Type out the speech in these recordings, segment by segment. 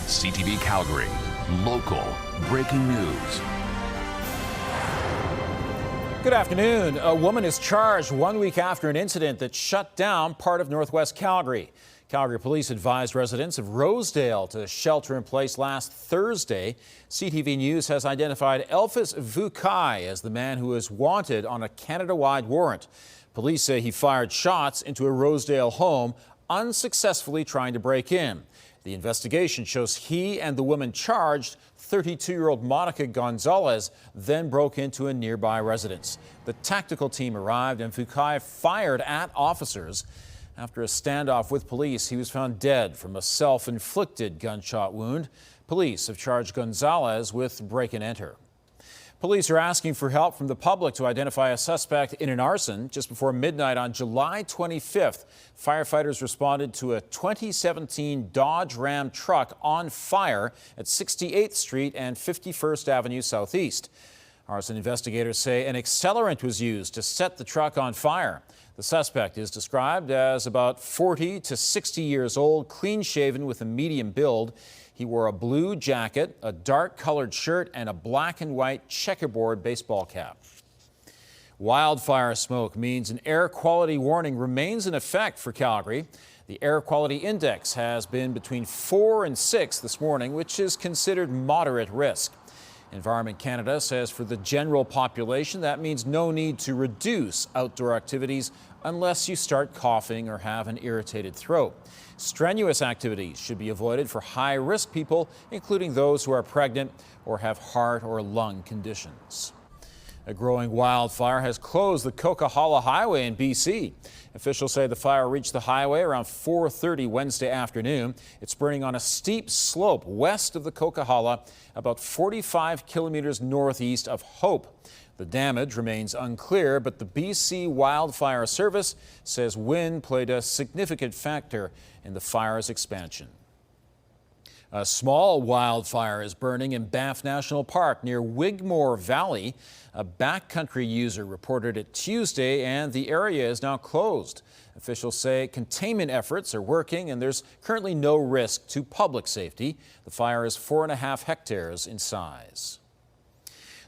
CTV Calgary, local breaking news. Good afternoon. A woman is charged 1 week after an incident that shut down part of northwest Calgary. Calgary police advised residents of Rosedale to shelter in place last Thursday. CTV News has identified Elphys Vukai as the man who is wanted on a Canada-wide warrant. Police say he fired shots into a Rosedale home, unsuccessfully trying to break in. The investigation shows he and the woman charged, 32-year-old Monica Gonzalez, then broke into a nearby residence. The tactical team arrived and Vukai fired at officers. After a standoff with police, he was found dead from a self-inflicted gunshot wound. Police have charged Gonzalez with break and enter. Police are asking for help from the public to identify a suspect in an arson. Just before midnight on July 25th, firefighters responded to a 2017 Dodge Ram truck on fire at 68th Street and 51st Avenue Southeast. Arson investigators say an accelerant was used to set the truck on fire. The suspect is described as about 40 to 60 years old, clean-shaven with a medium build. He wore a blue jacket, a dark-colored shirt, and a black and white checkerboard baseball cap. Wildfire smoke means an air quality warning remains in effect for Calgary. The air quality index has been between 4 and 6 this morning, which is considered moderate risk. Environment Canada says for the general population, that means no need to reduce outdoor activities unless you start coughing or have an irritated throat. Strenuous activities should be avoided for high-risk people, including those who are pregnant or have heart or lung conditions. A growing wildfire has closed the Coquihalla Highway in BC. Officials say the fire reached the highway around 4:30 Wednesday afternoon. It's burning on a steep slope west of the Coquihalla, about 45 kilometers northeast of Hope. The damage remains unclear, but the BC Wildfire Service says wind played a significant factor in the fire's expansion. A small wildfire is burning in Banff National Park near Wigmore Valley. A backcountry user reported it Tuesday, and the area is now closed. Officials say containment efforts are working, and there's currently no risk to public safety. The fire is 4.5 hectares in size.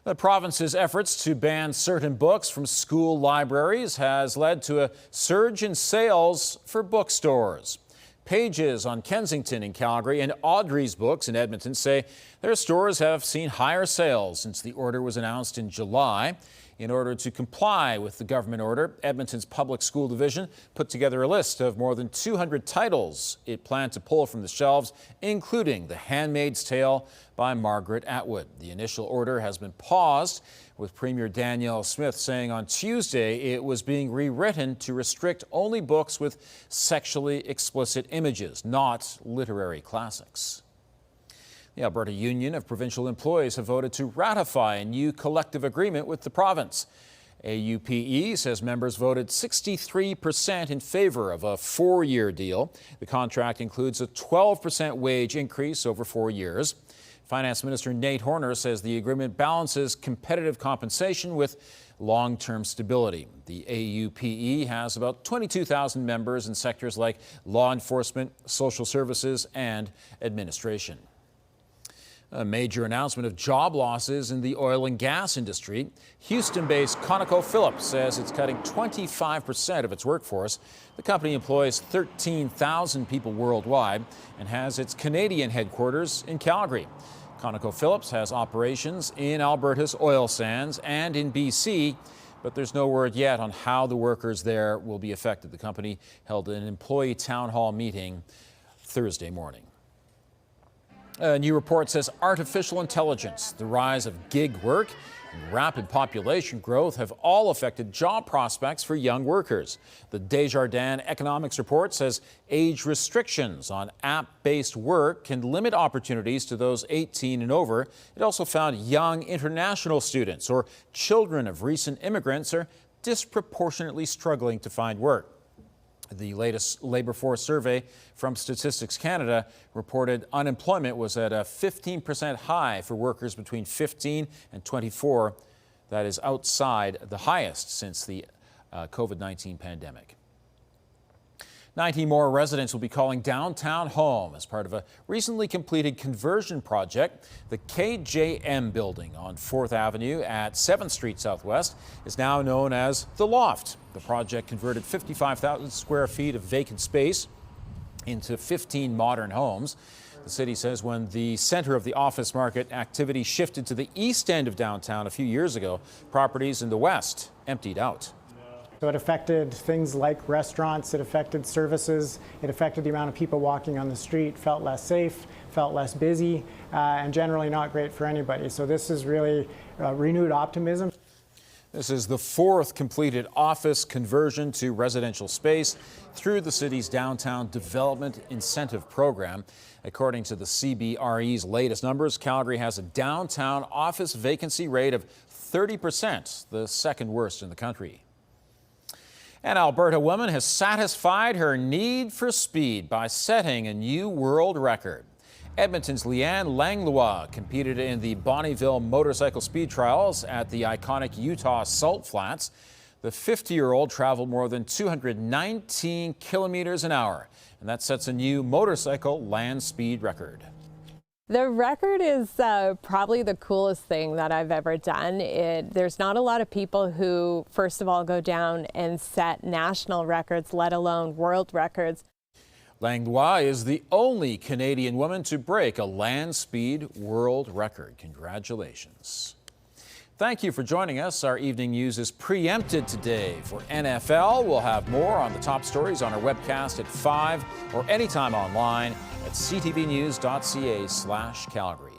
The province's efforts to ban certain books from school libraries has led to a surge in sales for bookstores. Pages on Kensington in Calgary and Audrey's Books in Edmonton say their stores have seen higher sales since the order was announced in July. In order to comply with the government order, Edmonton's Public School Division put together a list of more than 200 titles it planned to pull from the shelves, including The Handmaid's Tale by Margaret Atwood. The initial order has been paused, with Premier Danielle Smith saying on Tuesday it was being rewritten to restrict only books with sexually explicit images, not literary classics. The Alberta Union of Provincial Employees have voted to ratify a new collective agreement with the province. AUPE says members voted 63% in favor of a 4-year deal. The contract includes a 12% wage increase over 4 years. Finance Minister Nate Horner says the agreement balances competitive compensation with long-term stability. The AUPE has about 22,000 members in sectors like law enforcement, social services, and administration. A major announcement of job losses in the oil and gas industry. Houston-based ConocoPhillips says it's cutting 25% of its workforce. The company employs 13,000 people worldwide and has its Canadian headquarters in Calgary. ConocoPhillips has operations in Alberta's oil sands and in BC, but there's no word yet on how the workers there will be affected. The company held an employee town hall meeting Thursday morning. A new report says artificial intelligence, the rise of gig work, and rapid population growth have all affected job prospects for young workers. The Desjardins Economics Report says age restrictions on app-based work can limit opportunities to those 18 and over. It also found young international students or children of recent immigrants are disproportionately struggling to find work. The latest labor force survey from Statistics Canada reported unemployment was at a 15% high for workers between 15 and 24. That is outside the highest since the COVID-19 pandemic. 90 more residents will be calling downtown home as part of a recently completed conversion project. The KJM building on 4th Avenue at 7th Street Southwest is now known as The Loft. The project converted 55,000 square feet of vacant space into 15 modern homes. The city says when the center of the office market activity shifted to the east end of downtown a few years ago, properties in the west emptied out. So it affected things like restaurants, it affected services, it affected the amount of people walking on the street, felt less safe, felt less busy, and generally not great for anybody. So this is really renewed optimism. This is the 4th completed office conversion to residential space through the city's Downtown Development Incentive Program. According to the CBRE's latest numbers, Calgary has a downtown office vacancy rate of 30%, the second worst in the country. An Alberta woman has satisfied her need for speed by setting a new world record. Edmonton's Leanne Langlois competed in the Bonnyville motorcycle speed trials at the iconic Utah Salt Flats. The 50-year-old traveled more than 219 kilometers an hour, and that sets a new motorcycle land speed record. The record is probably the coolest thing that I've ever done. There's not a lot of people who, first of all, go down and set national records, let alone world records. Langlois is the only Canadian woman to break a land speed world record. Congratulations. Thank you for joining us. Our evening news is preempted today for NFL. We'll have more on the top stories on our webcast at 5 or anytime online at ctvnews.ca/Calgary.